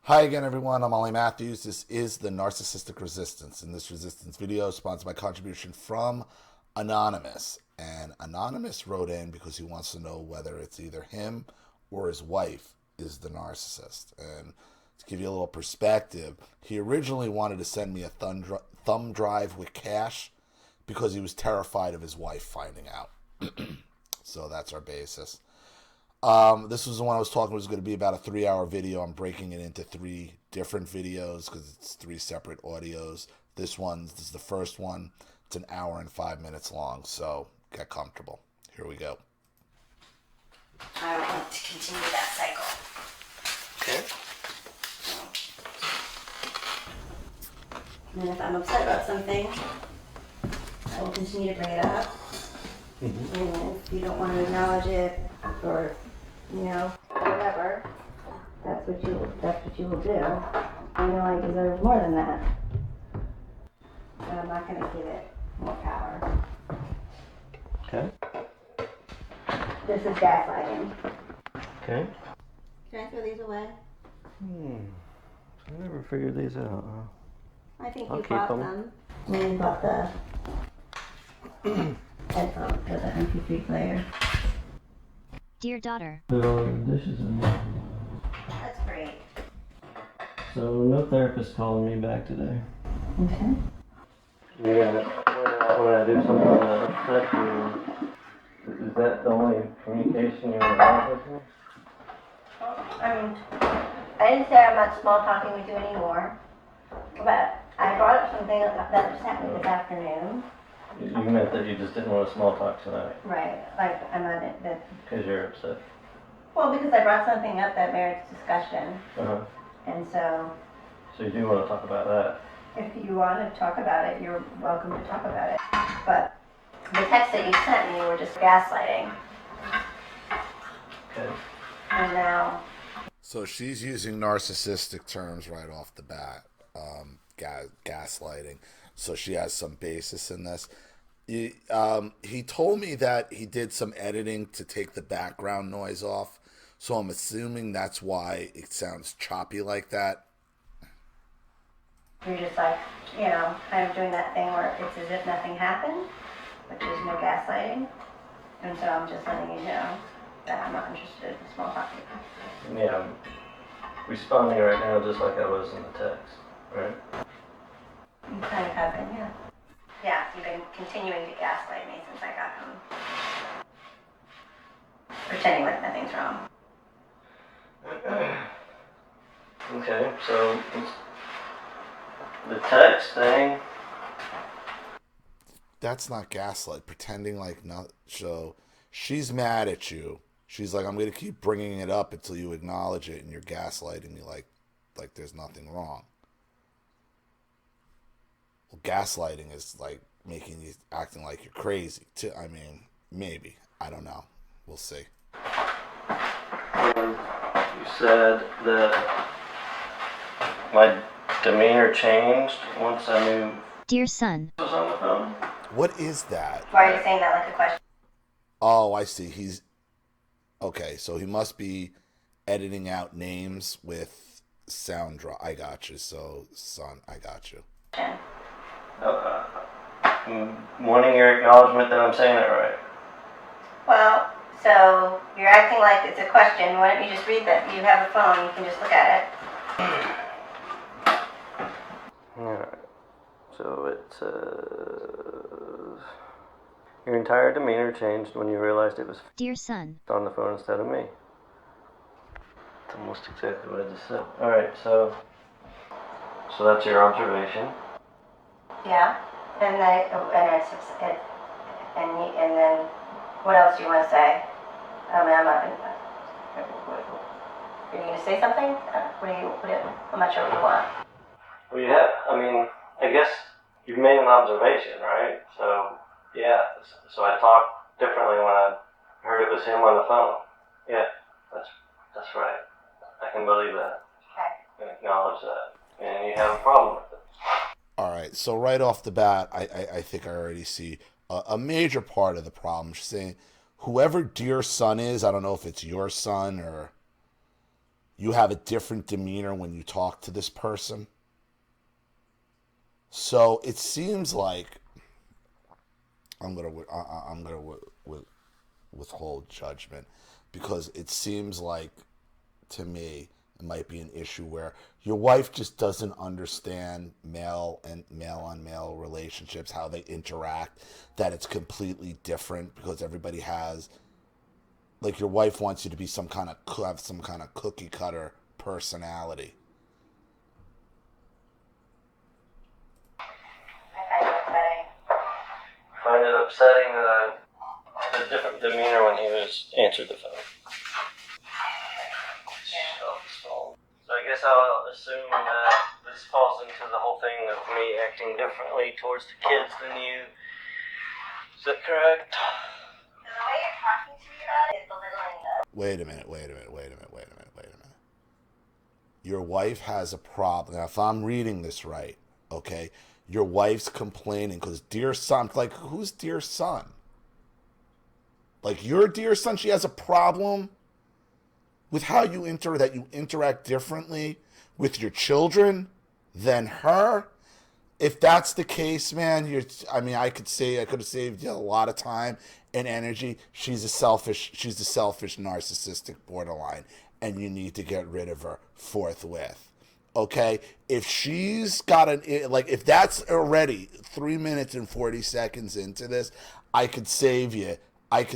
Hi again, everyone. I'm Ollie Matthews. This is the Narcissistic Resistance. In this resistance video, sponsored by contribution from Anonymous. And Anonymous wrote in because he wants to know whether it's either him or his wife is the narcissist. And to give you a little perspective, he originally wanted to send me a thumb drive with cash because he was terrified of his wife finding out. So that's our basis. This was the one I was talking about. It was going to be about a 3-hour video. I'm breaking it into 3 different videos because it's 3 separate audios. This is the first one. It's an hour and 5 minutes long, so get comfortable. Here we go. I want to continue that cycle. Okay. And if I'm upset about something, I will continue to bring it up. Mm-hmm. And if you don't want to acknowledge it, or whatever, that's what you will do. I know I deserve more than that, but I'm not going to give it more power. Okay. This is gaslighting. Okay. Can I throw these away? I never figured these out. I think I'll you keep bought them. And you bought the headphones for the MP3 player. Dear daughter. Put all the dishes in there. That's great. So no therapist calling me back today. Okay. Yeah. When I do something that upsets you, is that the only communication you have with me? I didn't say I'm not small talking with you anymore, but I brought up something that upset me this afternoon. You meant that you just didn't want to small talk tonight. Right, like I'm not that. Because you're upset. Well, because I brought something up that merits discussion, and so. So you do want to talk about that. If you want to talk about it, you're welcome to talk about it. But the text that you sent me were just gaslighting. Okay. And now. So she's using narcissistic terms right off the bat, gaslighting. So she has some basis in this. He told me that he did some editing to take the background noise off. So I'm assuming that's why it sounds choppy like that. You're just like, kind of doing that thing where it's as if nothing happened, but there's no gaslighting. And so I'm just letting you know that I'm not interested in small talking. Yeah, I'm responding right now just like I was in the text, right? You kind of have been, yeah. Yeah, you've been continuing to gaslight me since I got home. Pretending like nothing's wrong. Okay, so the text thing. That's not gaslight. Pretending like not. So she's mad at you. She's like, I'm going to keep bringing it up until you acknowledge it, and you're gaslighting me like there's nothing wrong. Well, gaslighting is like making you acting like you're crazy. I mean, maybe. I don't know. We'll see. You said that my demeanor changed once I knew Dear son. I was on the phone. What is that? Why are you saying that like a question? Oh, I see. Okay, so he must be editing out names with sound drop. I got you. So, son, I got you. Wanting your acknowledgement that I'm saying it right. Well, so you're acting like it's a question. Why don't you just read that? You have a phone. You can just look at it. Alright. So it says, your entire demeanor changed when you realized it was Dear son. on the phone instead of me. That's almost exactly what I just said. Alright, so that's your observation. Yeah. And then what else do you want to say? I mean, are you going to say something? I'm not sure what you want. Well, I guess you've made an observation, right? So, yeah. So I talked differently when I heard it was him on the phone. Yeah, that's right. I can believe that. Okay. And acknowledge that. And you have a problem with it. All right, so right off the bat, I think I already see a major part of the problem. She's saying, whoever dear son is, I don't know if it's your son or you have a different demeanor when you talk to this person. So it seems like I'm gonna withhold judgment, because it seems like, to me, it might be an issue where your wife just doesn't understand male on male relationships, how they interact, that it's completely different, because everybody has, like, your wife wants you to be have some kind of cookie cutter personality. I find it upsetting the different demeanor when he answered the phone. So I guess I'll assume that this falls into the whole thing of me acting differently towards the kids than you. Is that correct? So the way you're talking to me about it is belittling them. Wait a minute. Your wife has a problem. Now, if I'm reading this right, okay, your wife's complaining because dear son, like, who's dear son? Like, your dear son, she has a problem with how you interact differently with your children than her. If that's the case, man, I could have saved you a lot of time and energy. She's a selfish narcissistic borderline, and you need to get rid of her forthwith. Okay? If she's got if that's already 3 minutes and 40 seconds into this, I could save you, an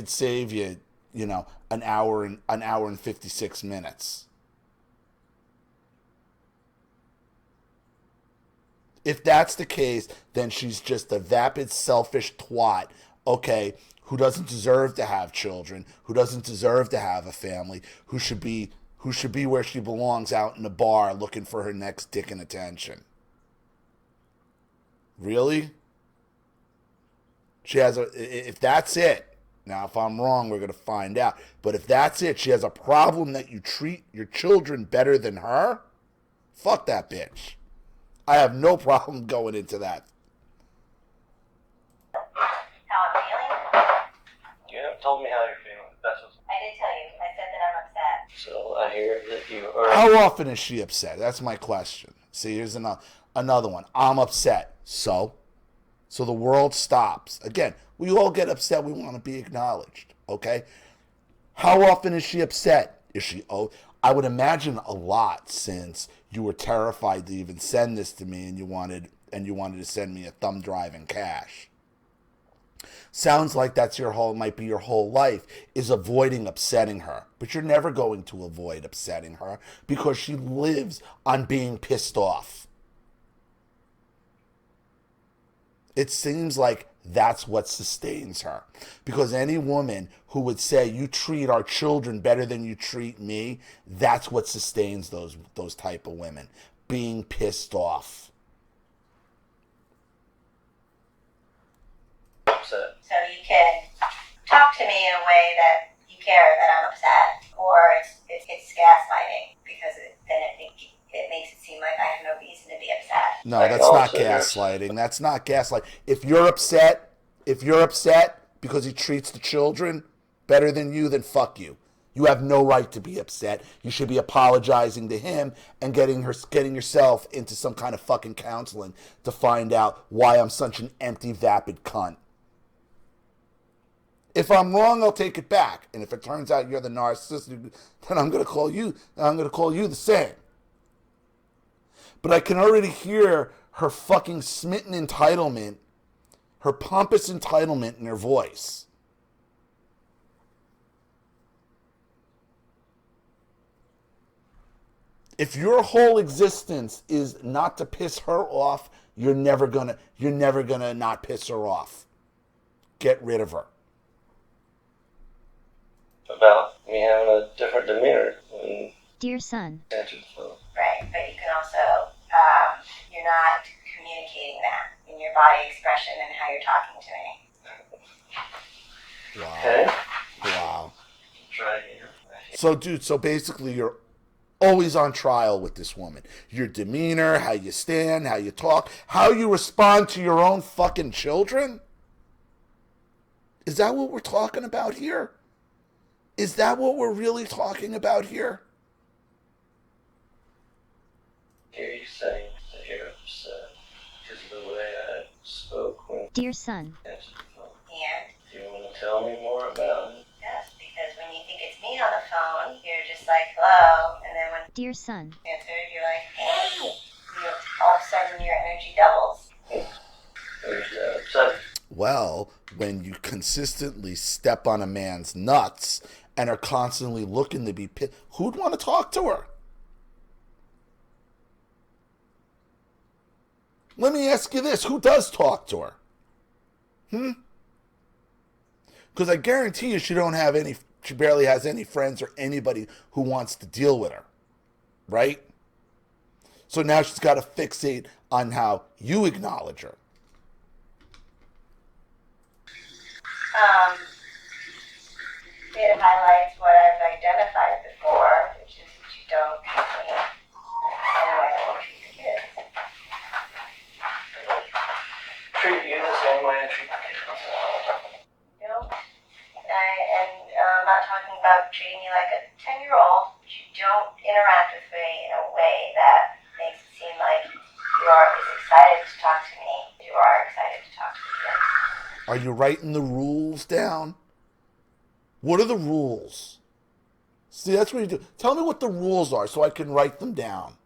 hour and 56 minutes. If that's the case, then she's just a vapid, selfish twat, okay, who doesn't deserve to have children, who doesn't deserve to have a family, who should be where she belongs, out in the bar looking for her next dick and attention. Really? If that's it, now if I'm wrong, we're going to find out, but if that's it, she has a problem that you treat your children better than her, fuck that bitch. I have no problem going into that. How I'm feeling? You haven't told me how you're feeling. I did tell you. I said that I'm upset. So I hear that you are. How often is she upset? That's my question. See, here's another one. I'm upset. So the world stops. Again, we all get upset. We want to be acknowledged. Okay? How often is she upset? I would imagine a lot, since you were terrified to even send this to me, and you wanted to send me a thumb drive in cash. Sounds like might be your whole life, is avoiding upsetting her. But you're never going to avoid upsetting her, because she lives on being pissed off. It seems like that's what sustains her. Because any woman who would say, you treat our children better than you treat me, that's what sustains those type of women. Being pissed off. Upset. So you can talk to me in a way that you care that I'm upset, or it's gaslighting, because then it makes it seem like I have no reason to be upset. No, that's not gaslighting. That's not gaslighting. If you're upset because he treats the children better than you, then fuck you. You have no right to be upset. You should be apologizing to him and getting yourself into some kind of fucking counseling to find out why I'm such an empty, vapid cunt. If I'm wrong, I'll take it back. And if it turns out you're the narcissist, then I'm going to call you the same. But I can already hear her fucking smitten entitlement, her pompous entitlement in her voice. If your whole existence is not to piss her off, you're never gonna not piss her off. Get rid of her. About me having a different demeanor when Dear son, answered the phone. Right, but you can also, you're not communicating that in your body expression and how you're talking to me. Wow. Okay. Wow. Try again. So, dude, basically you're always on trial with this woman. Your demeanor, how you stand, how you talk, how you respond to your own fucking children? Is that what we're talking about here? Is that what we're really talking about here? hear you saying that you're upset because of the way I spoke when Dear son, I answered the phone. And? Do you want to tell me more about it? Yes, because when you think it's me on the phone, you're just like, hello, and then when dear son, you answer, you're like, hey. All of a sudden your energy doubles. You're upset. Well, when you consistently step on a man's nuts and are constantly looking to be who'd want to talk to her? Let me ask you this. Who does talk to her? Because I guarantee you she barely has any friends or anybody who wants to deal with her. Right? So now she's got to fixate on how you acknowledge her. It highlights what I've identified before, which is that you don't treat me in a way I won't treat your kids. Treat you the same way I treat the kids. You know? I'm not talking about treating you like a 10-year-old, but you don't interact with me in a way that makes it seem like you are as excited to talk to me as you are excited to talk to the kids. Are you writing the rules down? What are the rules? See, that's what you do. Tell me what the rules are so I can write them down.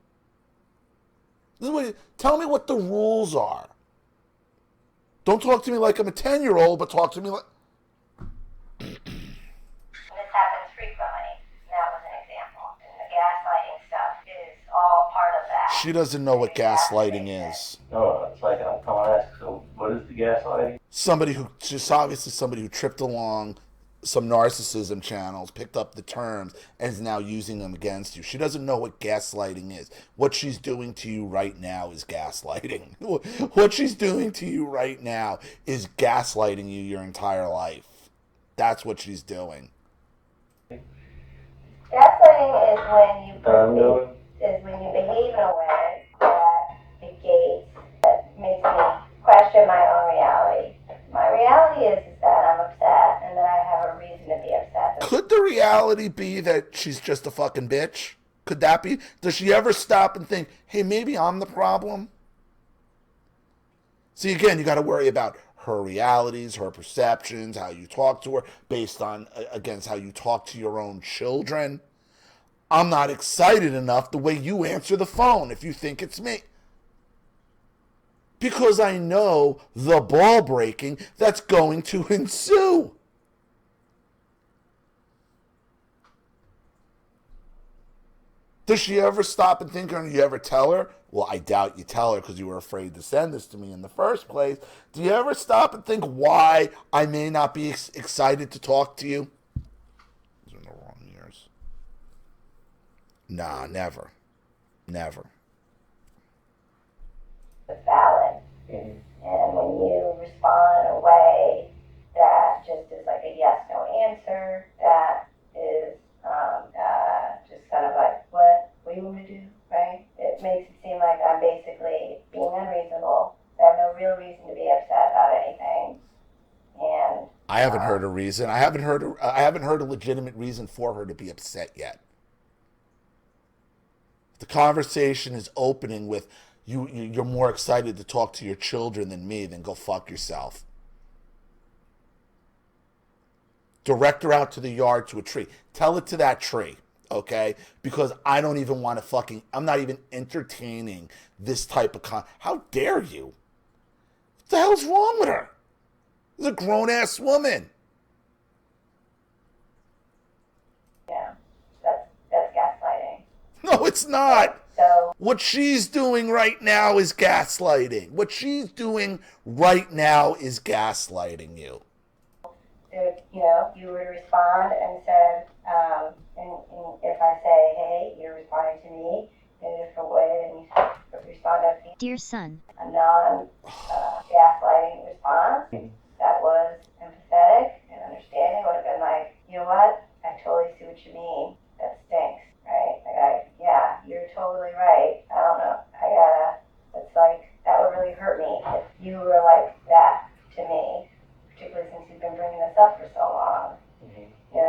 Tell me what the rules are. Don't talk to me like I'm a 10-year-old, but talk to me like... This happens frequently. That was an example. And the gaslighting stuff is all part of that. She doesn't know what gaslighting is. No, it's like I'm coming to ask, so what is the gaslighting? Obviously somebody who tripped along some narcissism channels, picked up the terms, and is now using them against you. She doesn't know what gaslighting is. What she's doing to you right now is gaslighting. What she's doing to you right now is gaslighting you your entire life. That's what she's doing. Gaslighting is when you behave in a way that negates, that makes me question my own reality. My reality is that I'm upset and that I have a reason to be upset. Could the reality be that she's just a fucking bitch? Could that be? Does she ever stop and think, hey, maybe I'm the problem? See, again, you got to worry about her realities, her perceptions, how you talk to her, based on, against how you talk to your own children. I'm not excited enough the way you answer the phone if you think it's me. Because I know the ball breaking that's going to ensue. Does she ever stop and think, or do you ever tell her? Well, I doubt you tell her because you were afraid to send this to me in the first place. Do you ever stop and think why I may not be excited to talk to you? Those are the wrong years. Nah, never. Never. It's valid. And when you respond in a way that just is like a yes/no answer, that is just kind of like, what do you want me to do, right? It makes it seem like I'm basically being unreasonable. I have no real reason to be upset about anything. And I haven't heard a reason. I haven't heard a legitimate reason for her to be upset yet. The conversation is opening with, you're more excited to talk to your children than me, then go fuck yourself. Direct her out to the yard to a tree. Tell it to that tree, okay? Because I don't even want to I'm not even entertaining this type of how dare you? What the hell's wrong with her? She's a grown-ass woman. yeah, that's gaslighting. No, it's not. So What she's doing right now is gaslighting. What she's doing right now is gaslighting you. you would respond and said, and if I say, hey, you're responding to me in a different way than you responded to dear son, a non-gaslighting response that was empathetic and understanding, would have been like, you know what? I totally see what you mean. That stinks, right? Yeah, you're totally right. I don't know. It's like, that would really hurt me if you were like that to me, particularly since you've been bringing this up for so long. I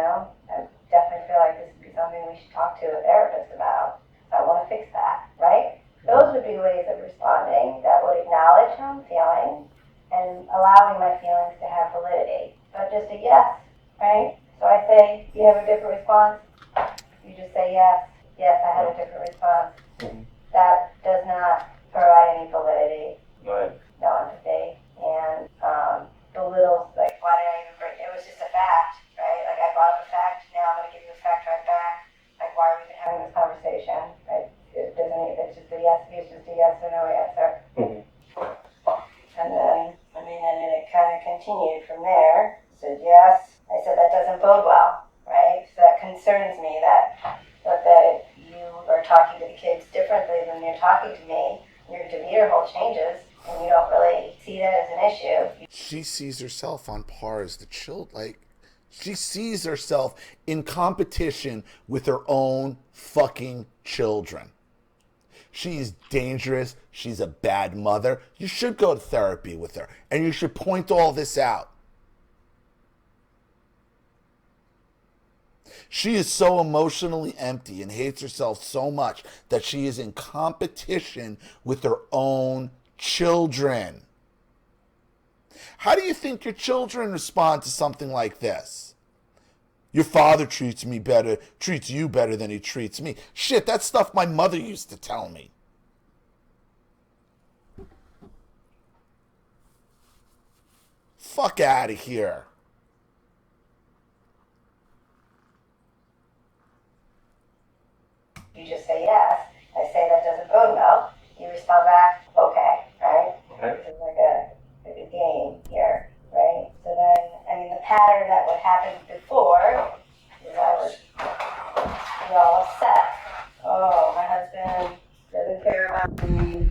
definitely feel like this would be something we should talk to a therapist about. I want to fix that, right? Those acknowledge how I'm feeling and allowing my feelings to have validity. But just a yes, right? So I say, you have a different response? You just say yes. Yes, I had a different response. That does not provide any validity. Right. No empathy. And belittles, like, why did I even bring it? It was just a fact, right? Like, I brought up a fact, now I'm going to give you a fact right back. Like, why are we even having this conversation? Right? It's just a yes, it's just a yes or no answer. And then, and then it kind of continued from there. I said, yes. I said, that doesn't bode well, right? So that concerns me that you are talking to the kids differently than you're talking to me. Your demeanor whole changes, and you don't really see that as an issue. She sees herself on par as the child. Like, she sees herself in competition with her own fucking children. She's dangerous. She's a bad mother. You should go to therapy with her, and you should point all this out. She is so emotionally empty and hates herself so much that she is in competition with her own children. How do you think your children respond to something like this? Your father treats you better than he treats me. Shit, that's stuff my mother used to tell me. Fuck out of here. You just say yes. I say that doesn't bode well. You respond back, okay, right? Right. This is like a game here, right? So then, the pattern that would happen before is I would be all upset. Oh, my husband doesn't care about me,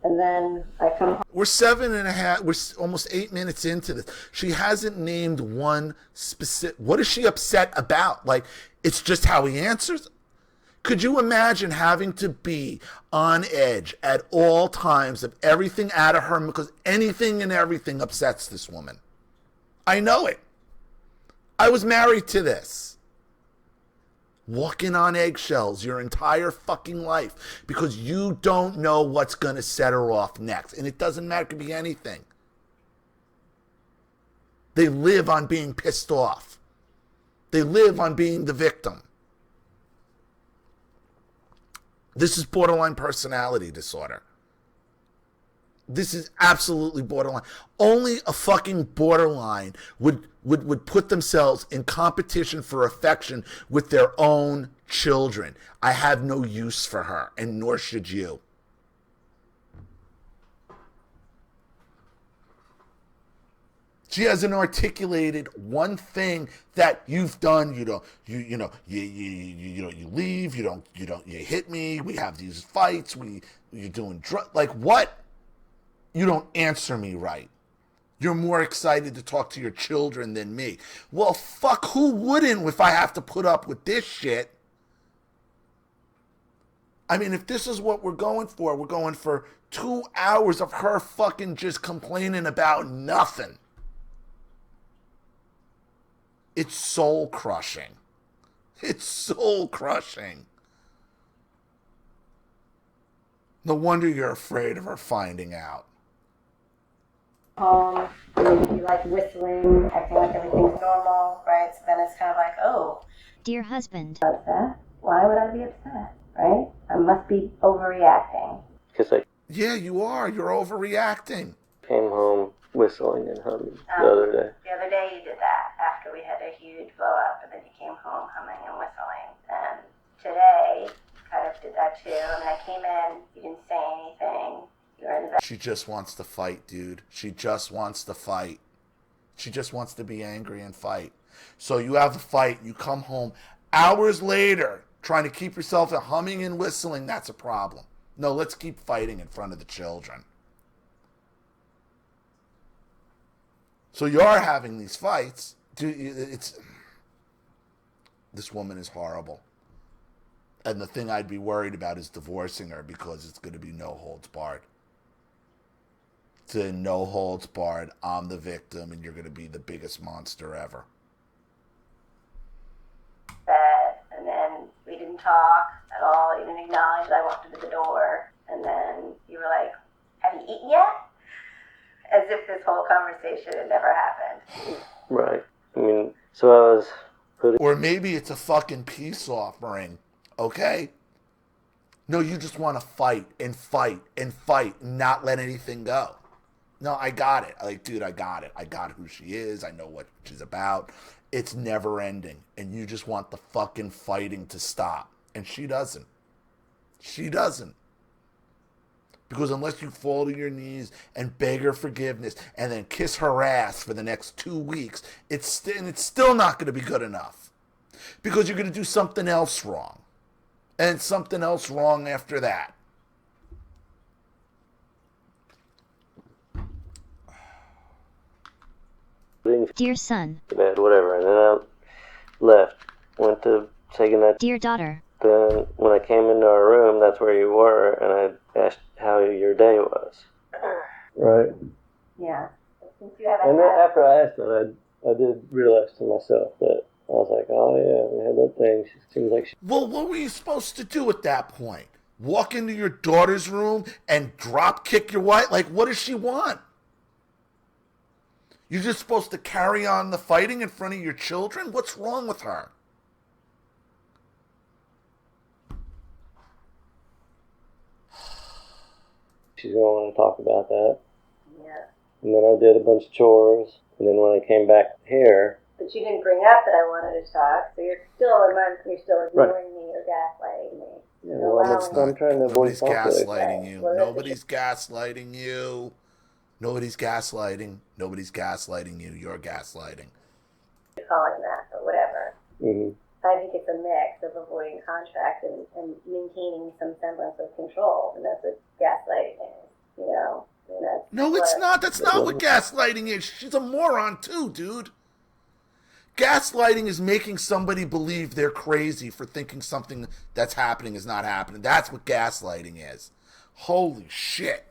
And then I come home. We're almost 8 minutes into this. She hasn't named one specific. What is she upset about? Like, it's just how he answers. Could you imagine having to be on edge at all times of everything out of her, because anything and everything upsets this woman? I know it. I was married to this. Walking on eggshells your entire fucking life because you don't know what's going to set her off next. And it doesn't matter. It could be anything. They live on being pissed off. They live on being the victim. This is borderline personality disorder. This is absolutely borderline. Only a fucking borderline would put themselves in competition for affection with their own children. I have no use for her, and nor should you. She hasn't articulated one thing that you've done. You leave. You hit me. We have these fights. You're doing like what? You don't answer me right. You're more excited to talk to your children than me. Well, fuck, who wouldn't if I have to put up with this shit? If this is what we're going for 2 hours of her fucking just complaining about nothing. It's soul crushing. It's soul crushing. No wonder you're afraid of her finding out. Home, and then you like whistling, acting like everything's normal, right? So then it's kind of like, oh, Dear husband, upset? Why would I be upset, right? I must be overreacting. Because I Yeah, you are. You're overreacting. came home whistling and humming the other day. The other day you did that after we had a huge blow up, and then you came home humming and whistling. And today, kind of did that too. I came in, you didn't say anything. You were in the bed. She just wants to fight, dude. She just wants to fight. She just wants to be angry and fight. So you have a fight, you come home hours later trying to keep yourself at humming and whistling. That's a problem. No, let's keep fighting in front of the children. So you are having these fights. Dude, this woman is horrible. And the thing I'd be worried about is divorcing her, because it's going to be no holds barred. To no holds barred, I'm the victim and you're going to be the biggest monster ever. And then we didn't talk at all. You didn't acknowledge that I walked into the door. And then you were like, eaten yet? As if this whole conversation had never happened. Right. I mean, so I was putting... Or maybe it's a fucking peace offering, okay? No, you just want to fight and fight and fight and not let anything go. No, I got it. Like, dude, I got it. I got who she is. I know what she's about. It's never ending. And you just want the fucking fighting to stop. And she doesn't. She doesn't. Because unless you fall to your knees and beg her forgiveness and then kiss her ass for the next 2 weeks, it's still not going to be good enough. Because you're going to do something else wrong. And something else wrong after that. Dear son. Bed, whatever. And then I left. Went to say goodnight. Dear daughter. Then when I came into our room, that's where you were, and I asked how your day was. Right. Yeah. Since you haven't And then had... after I asked that, I did realize to myself that I was like, oh yeah, we had that thing. She seems like she... Well, what were you supposed to do at that point? Walk into your daughter's room and drop kick your wife? Like, what does she want? You're just supposed to carry on the fighting in front of your children? What's wrong with her? She's going to want to talk about that. Yeah. And then I did a bunch of chores. And then when I came back here... But you didn't bring up that I wanted to talk, so you're still ignoring me or gaslighting me. Yeah, well, I'm trying to avoid Nobody's conflict. gaslighting you. Well, Nobody's gaslighting you. Nobody's gaslighting. Nobody's gaslighting you. You're gaslighting. You're calling that, but whatever. Mm-hmm. I think it's a mix of avoiding contract and maintaining some semblance of control, and that's what gaslighting is, you know? I mean, No, it's not. That's not what gaslighting is. She's a moron too, dude. Gaslighting is making somebody believe they're crazy for thinking something that's happening is not happening. That's what gaslighting is. Holy shit.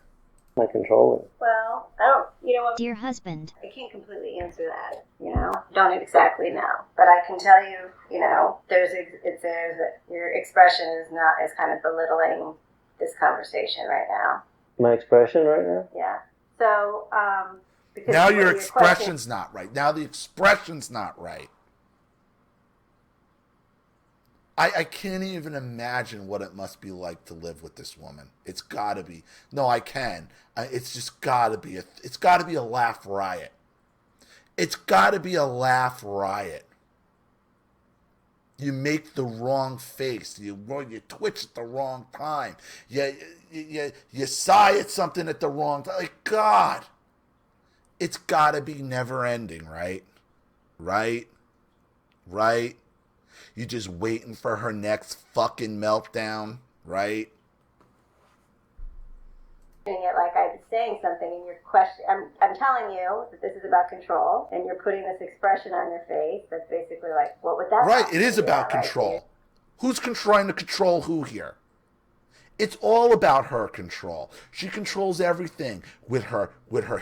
My controlling. Well, I don't, you know what? Dear husband. I can't completely answer that, you know? Don't exactly know. But I can tell you, you know, your expression is kind of belittling this conversation right now. My expression right now? Yeah. So, because Now your question, expression's not right. Now the expression's not right. I can't even imagine what it must be like to live with this woman. It's gotta be. No, I can. It's just gotta be. It's gotta be a laugh riot. It's gotta be a laugh riot. You make the wrong face. You twitch at the wrong time. You sigh at something at the wrong time. Like, God. It's gotta be never ending, right? Right? Right? You just waiting for her next fucking meltdown, right? It like I'm saying something in your question. I'm telling you that this is about control, and you're putting this expression on your face that's basically like, what would that? Right, it is be? about Right? control. Who's trying to control who here? It's all about her control. She controls everything with her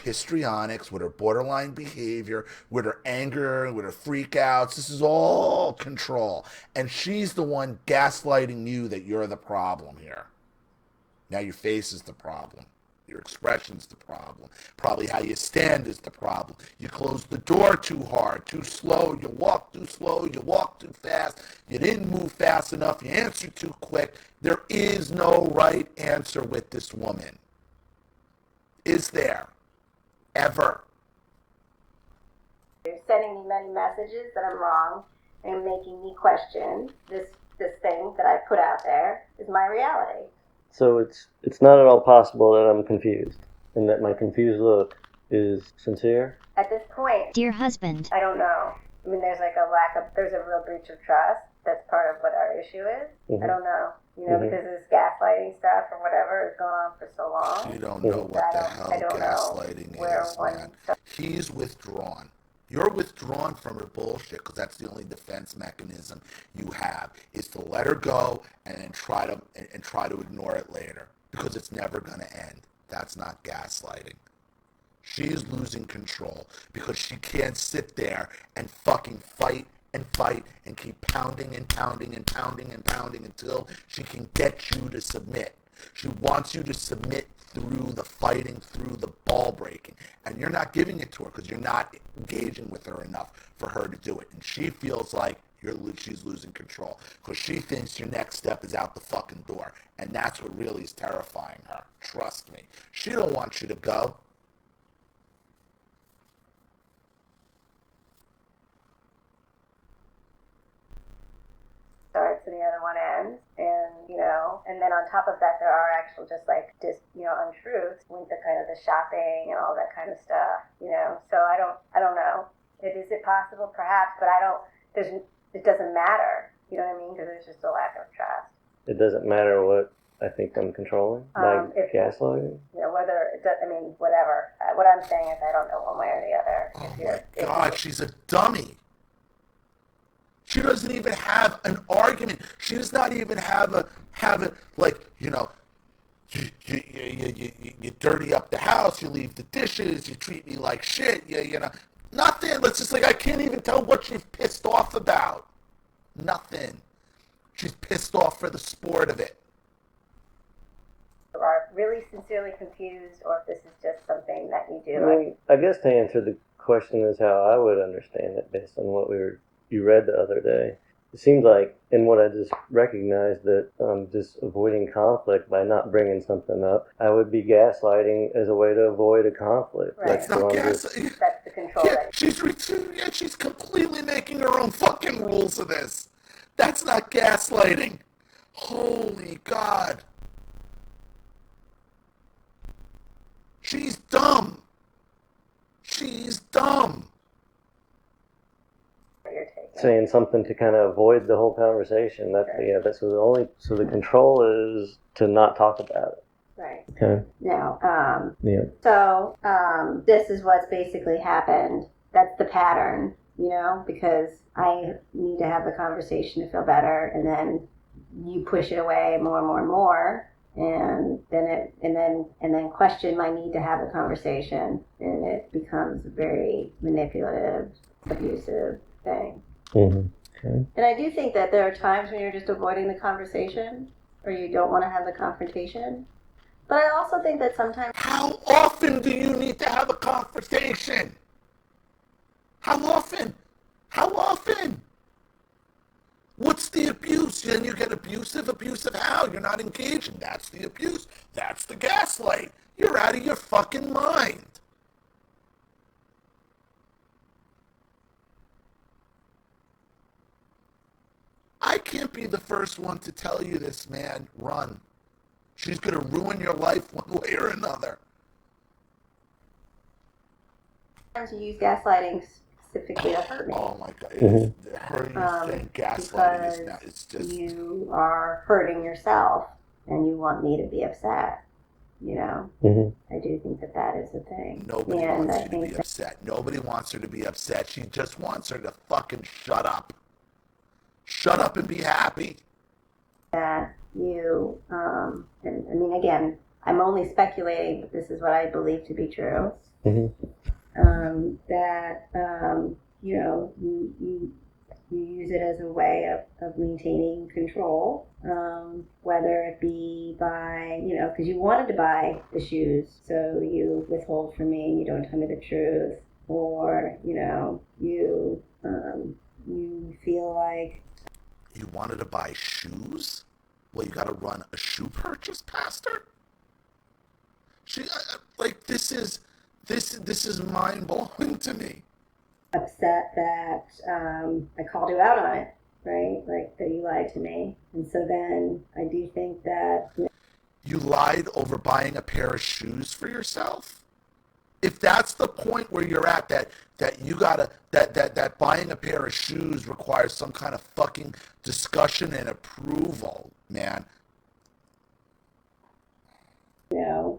histrionics, with her borderline behavior, with her anger, with her freakouts. This is all control. And she's the one gaslighting you that you're the problem here. Now your face is the problem. Your expression's the problem. Probably how you stand is the problem. You close the door too hard, too slow. You walk too slow. You walk too fast. You didn't move fast enough. You answer too quick. There is no right answer with this woman. Is there? Ever? You're sending me many messages that I'm wrong and making me question this thing that I put out there is my reality. So it's not at all possible that I'm confused, and that my confused look is sincere? At this point, Dear husband. I don't know. I mean, there's a real breach of trust. That's part of what our issue is. Mm-hmm. I don't know. You know, because this gaslighting stuff or whatever has gone on for so long. You don't know what the hell gaslighting is, man. He's withdrawn. You're withdrawn from her bullshit because that's the only defense mechanism you have is to let her go and then try to ignore it later because it's never going to end. That's not gaslighting. She's losing control because she can't sit there and fucking fight and fight and keep pounding and pounding and pounding and pounding until she can get you to submit. She wants you to submit through the fighting, through the ball breaking. And you're not giving it to her because you're not engaging with her enough for her to do it. And she feels like she's losing control because she thinks your next step is out the fucking door. And that's what really is terrifying her. Trust me. She don't want you to go. Starts and the other one ends, and and then on top of that there are actual just untruths with the kind of the shopping and all that kind of stuff, so I don't know. Is it possible? Perhaps, but it doesn't matter, you know what I mean, because there's just a lack of trust. It doesn't matter what I think I'm controlling, like gaslighting? Whatever. What I'm saying is I don't know one way or the other. Oh my God, she's a dummy. She doesn't even have an argument. She does not even have a you dirty up the house, you leave the dishes, you treat me like shit, nothing. It's just I can't even tell what she's pissed off about. Nothing. She's pissed off for the sport of it. You are really sincerely confused, or if this is just something that you do. I guess to answer the question is how I would understand it based on what you read the other day. It seems like, and what I just recognized, that just avoiding conflict by not bringing something up, I would be gaslighting as a way to avoid a conflict. Right. That's not gaslighting. That's the control. Yeah, she's completely making her own fucking rules of this. That's not gaslighting. Holy God. She's dumb. She's dumb. Saying something to kind of avoid the whole conversation. So the control is to not talk about it. Right. Okay. Now, Yeah. So, this is what's basically happened. That's the pattern, because I need to have the conversation to feel better, and then you push it away more and more and more, and then question my need to have a conversation, and it becomes a very manipulative, abusive thing. Mm-hmm. Okay. And I do think that there are times when you're just avoiding the conversation, or you don't want to have the confrontation. But I also think that sometimes... How often do you need to have a conversation? How often? How often? What's the abuse? Then you get abusive. Abusive how? You're not engaging. That's the abuse. That's the gaslight. You're out of your fucking mind. I can't be the first one to tell you this, man. Run. She's going to ruin your life one way or another. You use gaslighting specifically to hurt me. Oh my God. Hurting thing, gaslighting is not, it's just... You are hurting yourself, and you want me to be upset. Mm-hmm. I do think that is a thing. Nobody wants you to be upset. Nobody wants her to be upset. She just wants her to fucking shut up. Shut up and be happy. That you, again, I'm only speculating, but this is what I believe to be true. Mm-hmm. You use it as a way of maintaining control, whether it be by, because you wanted to buy the shoes, so you withhold from me and you don't tell me the truth, or, you feel like... You wanted to buy shoes? Well, you got to run a shoe purchase past her? This is mind-blowing to me. Upset that I called you out on it, right? Like that you lied to me. And so then I do think that... You lied over buying a pair of shoes for yourself? If that's the point where you're at, that you gotta, that buying a pair of shoes requires some kind of fucking discussion and approval, man.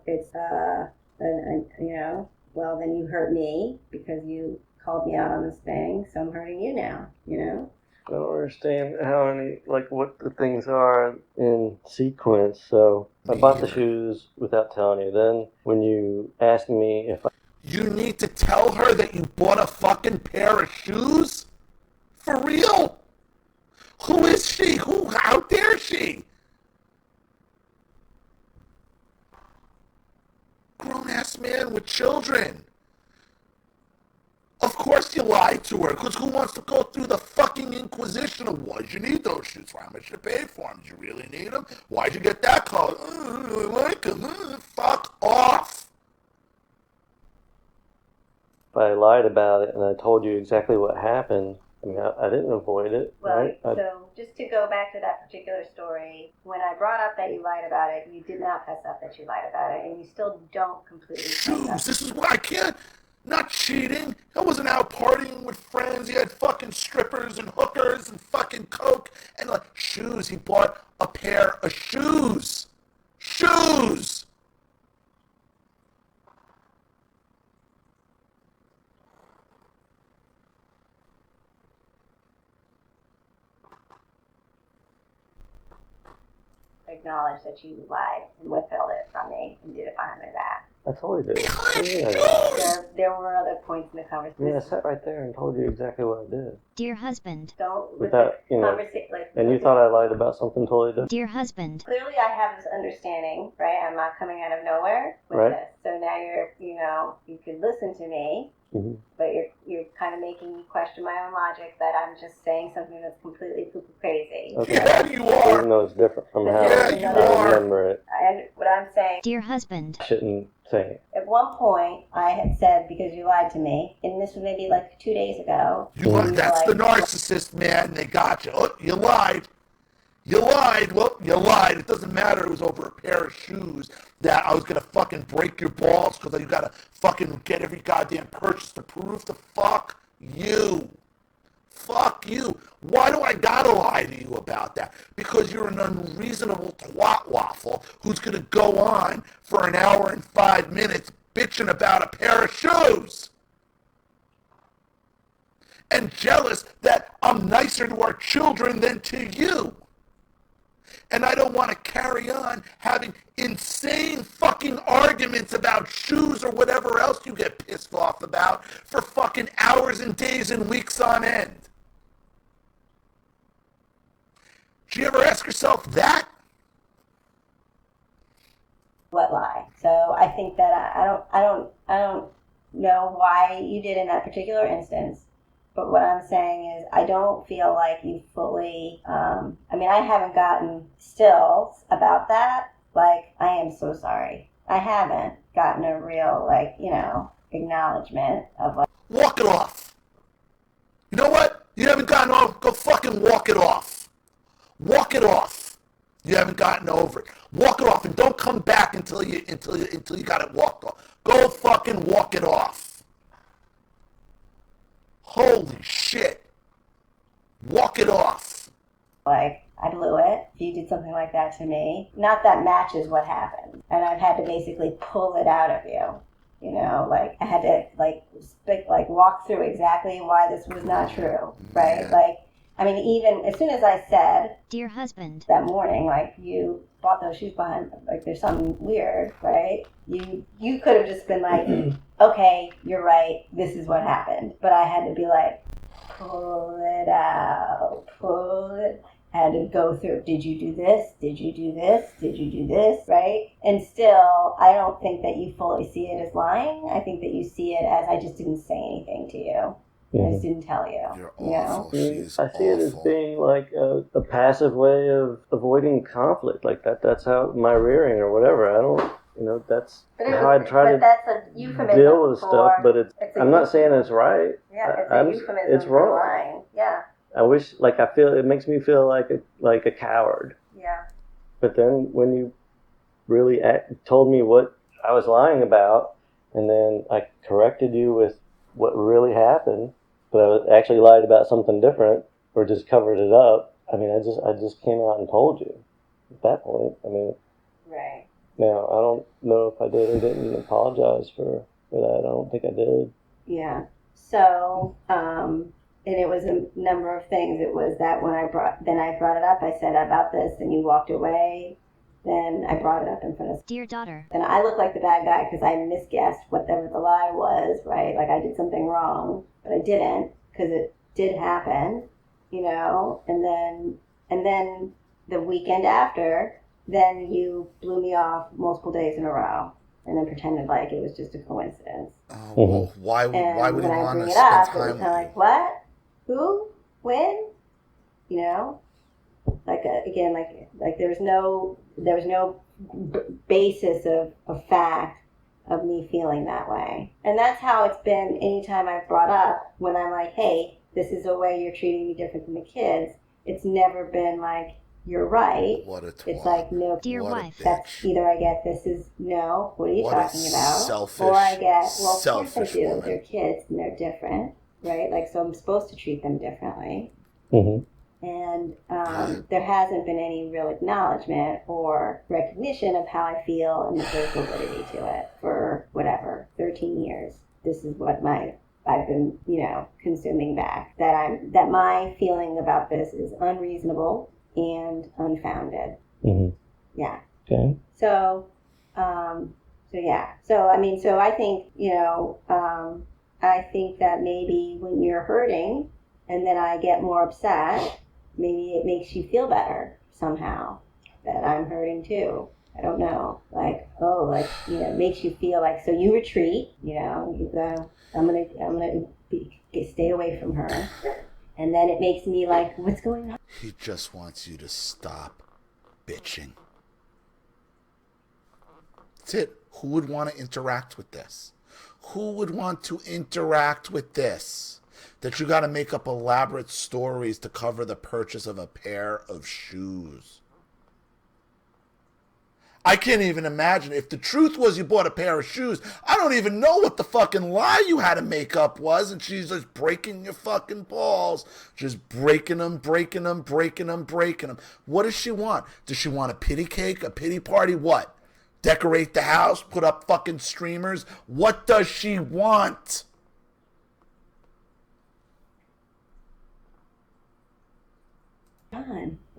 It's, well, then you hurt me because you called me out on this thing, so I'm hurting you now, I don't understand what the things are in sequence. So I bought the shoes without telling you. Then when you asked me if You need to tell her that you bought a fucking pair of shoes? For real? Who is she? How dare she? ass, man, with children. Of course you lied to her, because who wants to go through the fucking inquisition of why'd you need those shoes? How much you pay for them? Did you really need them? Why'd you get that color? I like them. Fuck off. If I lied about it and I told you exactly what happened, I mean, I didn't avoid it, Well, right? so just to go back to that particular story, when I brought up that you lied about it, you did not fess up that you lied about it, and you still don't completely fess up. Shoes, this is why I can't. Not cheating. I wasn't out partying with friends. He had fucking strippers and hookers and fucking coke and like shoes. He bought a pair of shoes. Shoes. Acknowledge that you lied and withheld it from me and did it behind my back. I totally did. There were other points in the conversation. Yeah, I sat right there and told you exactly what I did. Dear husband. Don't Without, you know, and you thought I lied about something totally different. Dear husband. Clearly, I have this understanding, right? I'm not coming out of nowhere with Right. this. So now you could listen to me, but you're kind of making me question my own logic that I'm just saying something that's completely poo-poo crazy. Okay. Yeah, you Even are. though it's different from how Yeah, you I are. remember it. And what I'm saying, Dear husband. I shouldn't say it. at one point, I had said, because you lied to me, and this was maybe like 2 days ago. You lied. That's the narcissist, man. They got you. Oh, you lied. You lied. Well, you lied. It doesn't matter. It was over a pair of shoes that I was going to fucking break your balls because you got to fucking get every goddamn purchase to prove the fuck you. Fuck you. Why do I gotta lie to you about that? Because you're an unreasonable twat waffle who's gonna go on for an hour and 5 minutes bitching about a pair of shoes. And jealous that I'm nicer to our children than to you. And I don't want to carry on having insane fucking arguments about shoes or whatever else you get pissed off about for fucking hours and days and weeks on end. Did you ever ask yourself that? What lie? So I think that I don't know why you did in that particular instance. But what I'm saying is, I don't feel like you fully, I haven't gotten stills about that. Like, I am so sorry. I haven't gotten a real, acknowledgement of like. Walk it off. You know what? You haven't gotten over. Go fucking walk it off. Walk it off. You haven't gotten over it. Walk it off and don't come back until you got it walked off. Go fucking walk it off. Holy shit. Walk it off. Like, I blew it. You did something like that to me. Not that matches what happened. And I've had to basically pull it out of you. You know, like, I had to, walk through exactly why this was not true. Right? Yeah. Like, even as soon as I said, Dear husband. that morning, like, you bought those shoes behind, like, there's something weird, right? You could have just been like, okay, you're right, this is what happened. But I had to be like, pull it out, pull it. I had to go through, did you do this? Did you do this? Did you do this? Right? And still, I don't think that you fully see it as lying. I think that you see it as, I just didn't say anything to you. I just didn't tell you. You're you know? awful. She's I see it as awful. being like a passive way of avoiding conflict. Like that's how my rearing or whatever. I don't, that's how I try to that's a euphemism deal with for, stuff. But it's a I'm not saying it's right. Yeah, it's a euphemism it's for wrong. lying. Yeah, I wish, I feel it makes me feel like a coward. yeah. But then when you really told me what I was lying about, and then I corrected you with what really happened, but I actually lied about something different or just covered it up. I just came out and told you at that point. Right. Now I don't know if I did or didn't apologize for that. I don't think I did. Yeah. So, and it was a number of things. It was that when I brought it up, I said about this, and you walked away. Then I brought it up in front of. Dear daughter. Then I looked like the bad guy because I misguessed whatever the lie was, right? Like I did something wrong, but I didn't because it did happen, And then the weekend after, then you blew me off multiple days in a row. and then pretended like it was just a coincidence. Well, why And would he when I want bring to it spend up, it was time kind with of you? like, what? Who? When? You know? Like, again, like there was no basis of fact of me feeling that way. And that's how it's been anytime I've brought up when I'm like, hey, this is a way you're treating me different than the kids. It's never been like, you're right. What a twat. It's like, no, Dear What a wife. that's bitch. either I get this is no, what are you What a talking about? selfish, or I get, well, of course I selfish do. woman. They're kids and they're different, right? Like, so I'm supposed to treat them differently. And there hasn't been any real acknowledgement or recognition of how I feel and that there's validity to it for whatever 13 years. This is what I've been consuming back. That my feeling about this is unreasonable and unfounded. Yeah. Okay. So yeah. So I mean, so I think I think that maybe when you're hurting and then I get more upset, maybe it makes you feel better somehow that I'm hurting too. I don't know. Like, it makes you feel like, so you retreat, you go, I'm going to stay away from her. And then it makes me like, what's going on? He just wants you to stop bitching. That's it. Who would want to interact with this? Who would want to interact with this? That you got to make up elaborate stories to cover the purchase of a pair of shoes. I can't even imagine. If the truth was you bought a pair of shoes, I don't even know what the fucking lie you had to make up was, and she's just breaking your fucking balls. Just breaking them. What does she want? Does she want a pity cake, a pity party? What? Decorate the house? Put up fucking streamers? What does she want?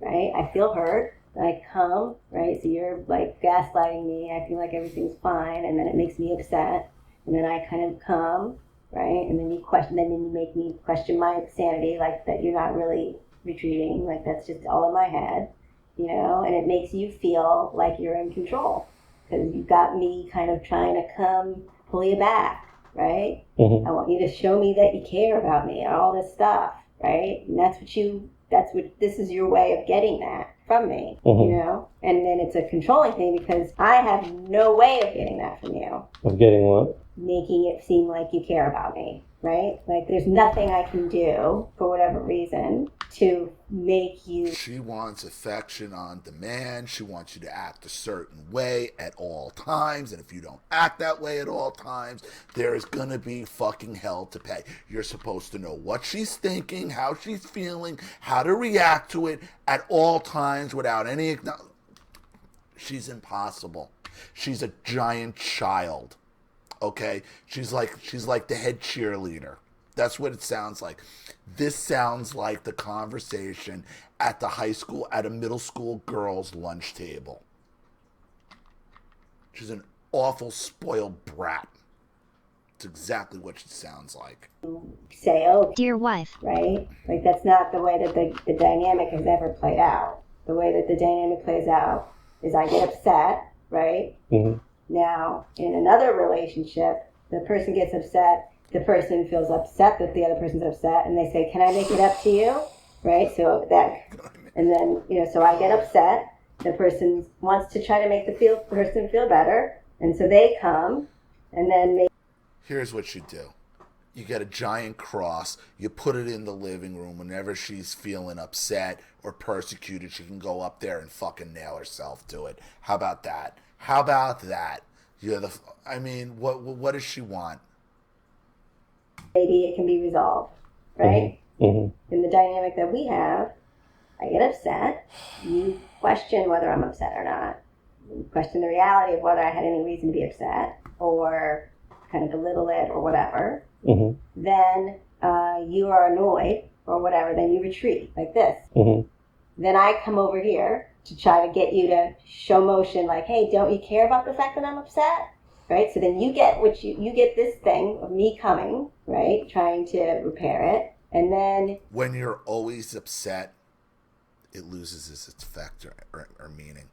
Right? I feel hurt. I come, right? So you're like gaslighting me. I feel like everything's fine, and then it makes me upset, and then I kind of come, right? And then you make me question my sanity, like that you're not really retreating, like that's just all in my head, and it makes you feel like you're in control because you got me kind of trying to come pull you back, right? I want you to show me that you care about me, all this stuff, right? And this is your way of getting that from me, and then it's a controlling thing because I have no way of getting that from you. Of getting what? Making it seem like you care about me, right? Like there's nothing I can do for whatever reason to make you. She wants affection on demand. She wants you to act a certain way at all times. And if you don't act that way at all times, there is going to be fucking hell to pay. You're supposed to know what she's thinking, how she's feeling, how to react to it at all times without any acknowledgement. She's impossible. She's a giant child. Okay? She's like the head cheerleader. That's what it sounds like. This sounds like the conversation at a middle school girls' lunch table. She's an awful spoiled brat. It's exactly what she sounds like. Say, oh, Dear wife. right? Like that's not the way that the dynamic has ever played out. The way that the dynamic plays out is I get upset, right? Now, in another relationship, the person gets upset, the person feels upset that the other person's upset, and they say, can I make it up to you? Right? So and then, so I get upset, the person wants to try to make the person feel better, and so they come, and then Here's what you do. You get a giant cross, you put it in the living room. Whenever she's feeling upset or persecuted, she can go up there and fucking nail herself to it. How about that? What does she want? maybe it can be resolved, right? In the dynamic that we have, I get upset. You question whether I'm upset or not. You question the reality of whether I had any reason to be upset or kind of belittle it or whatever. Then you are annoyed or whatever. Then you retreat like this. Then I come over here to try to get you to show motion like, hey, don't you care about the fact that I'm upset? Right? So then you get you get this thing of me coming, right? Trying to repair it. And then when you're always upset, it loses its effect or meaning.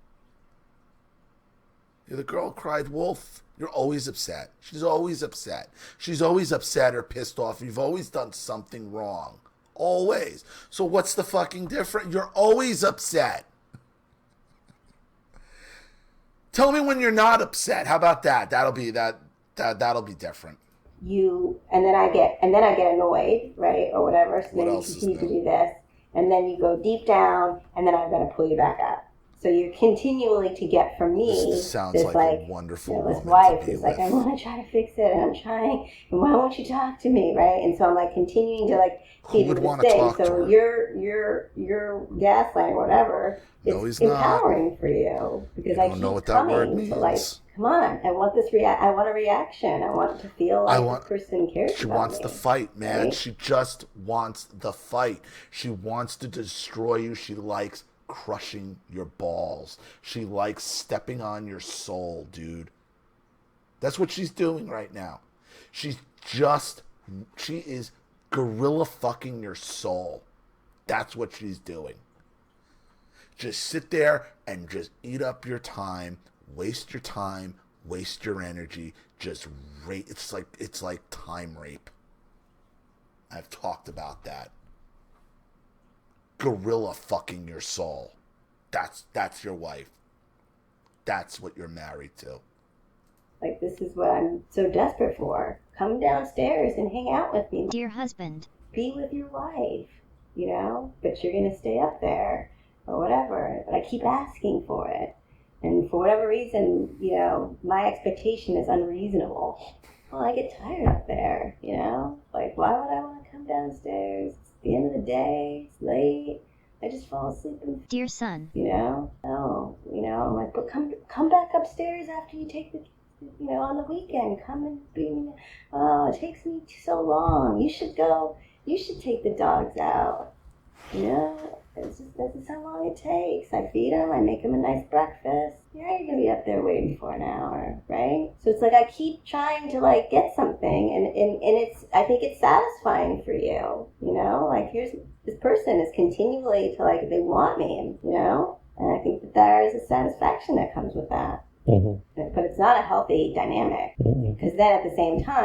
The girl cried wolf. You're always upset. She's always upset. She's always upset or pissed off. You've always done something wrong. Always. So what's the fucking difference? You're always upset. Tell me when you're not upset. How about that? That'll be different. And then I get annoyed, right, or whatever. So then you continue to do this, and then you go deep down, and then I'm going to pull you back up. So you're continually to get from me. This sounds like a wonderful this woman wife to be is with. like, I want to try to fix it, and I'm trying, and why won't you talk to me, right? And so I'm like continuing to like feed would this want to thing. talk to So her? your gaslighting, whatever, No, it's he's not. empowering for you because I don't keep know what that word coming to like, means. come on, I want this I want a reaction. I want to feel like this person cares She about wants me. the fight, man. right? She just wants the fight. She wants to destroy you. She likes crushing your balls. She likes stepping on your soul, dude. That's what she's doing right now. She is gorilla fucking your soul. That's what she's doing. Just sit there and just eat up your time, waste your energy, just rape. It's like time rape. I've talked about that. Gorilla fucking your soul. That's your wife. That's what you're married to. Like, this is what I'm so desperate for. Come downstairs and hang out with me. Dear husband, Be with your wife, you know? But you're going to stay up there or whatever. But I keep asking for it. And for whatever reason, you know, my expectation is unreasonable. Well, I get tired up there, you know? Like, why would I want to come downstairs? It's the end of the day. It's late. I just fall asleep and, dear son, you know? No, you know? I'm like, but come back upstairs after you take the, you know, on the weekend. Come and be, oh, it takes me so long. You should go. You should take the dogs out. You know? This is how long it takes. I feed them. I make them a nice breakfast. Yeah, you're going to be up there waiting for an hour, right? So it's like I keep trying to, like, get something. And I think it's satisfying for you, you know? Like, this person is continually to, like, they want me, you know? And I think that there is a satisfaction that comes with that. Mm-hmm. But it's not a healthy dynamic. Mm-hmm. Because then at the same time,